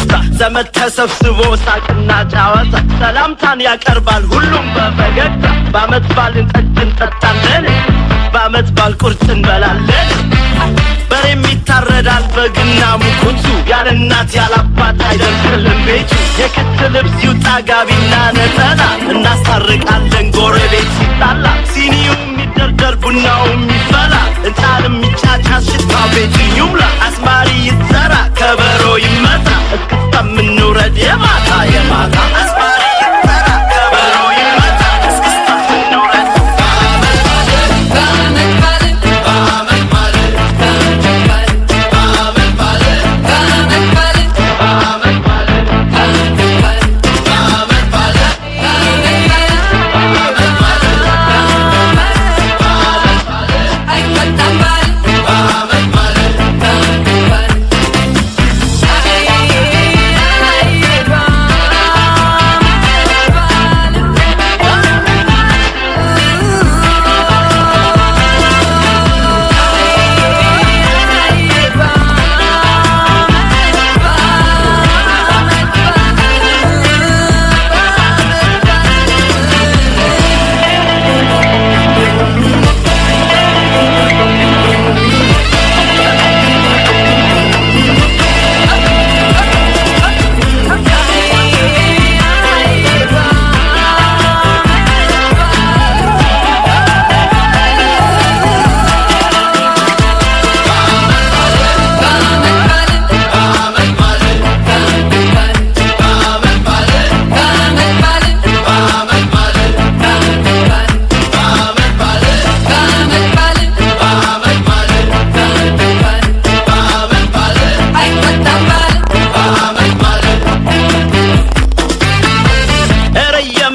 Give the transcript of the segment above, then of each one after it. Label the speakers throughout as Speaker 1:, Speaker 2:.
Speaker 1: እስክስታ ዘመድ ተሰብስቦ ሳቅና ጫወታ ሰላምታን ያቀርባል ሁሉም በፈገግታ በአመት ባል ጠጅ እንጠጣለን በአመት ባል ቁርስ እንበላለን በሬም ይታረዳል በግና ሙኩቱ ያለ እናት ያለ አባት አይደርስልም ቤቱ የክት ልብስ ይውጣ ጋቢና ነጠላ እናስታርቃለን ጎረቤት ሲጣላ ሲኒው የሚደርደር ቡናው የሚፈላ እንጣልም ይጫጫስ ሽታው ቤቱ ይሙላ አስማሪ ይዘራ ከበሮ ይመታ እስክስታ ምንውረድ የማታ የማታ አስማሪ ይዘራ ከበሮ ይመታ እስክስታ ምንውረድ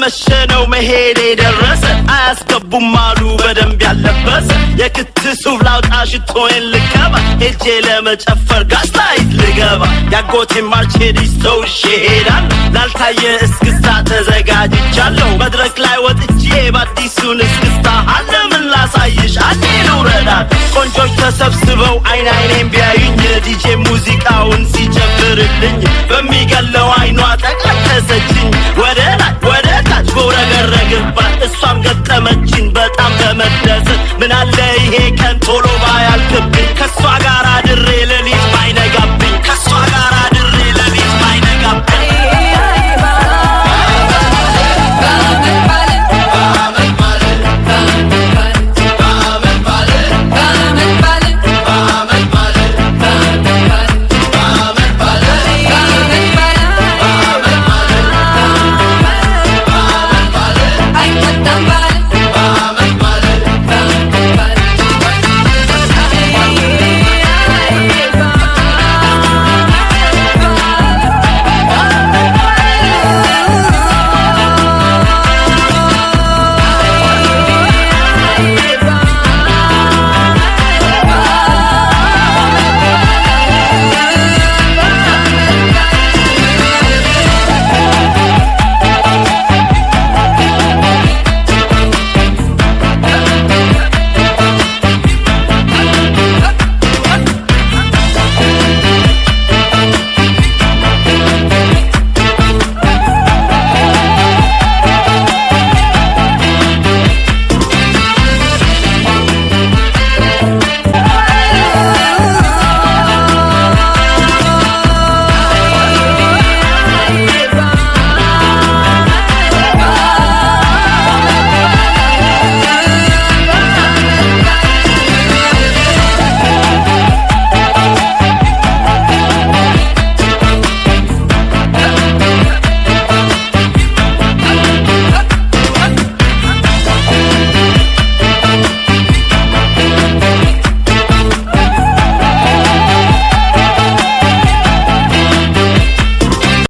Speaker 1: መሸነው መሄዴ ደረሰ አያስገቡም አሉ በደንብ ያለበሰ የክት ሱፍ ላውጣ ሽቶዬን ልቀባ ሄጄ ለመጨፈር ጋስታይት ልገባ ያጎቴ ማርቼዲስ ተውሼ ሄዳለሁ ላልታየ እስክስታ ተዘጋጅቻለሁ መድረክ ላይ ወጥቼ በአዲሱን እስክስታ አለምን ላሳይሽ አንዴ ልውረዳት ቆንጆች ተሰብስበው አይን አይኔን ቢያዩኝ ዲጄ ሙዚቃውን ሲጨፍርልኝ በሚገለው አይኗ ተቀጠሰችኝ ወደ ላይ ወደ ታች ጎረገረግባት እሷም ገጠመችኝ በጣም በመደሰት ምን አለ ይሄ ቀን ቶሎ ባያልቅብኝ ከሷ ጋር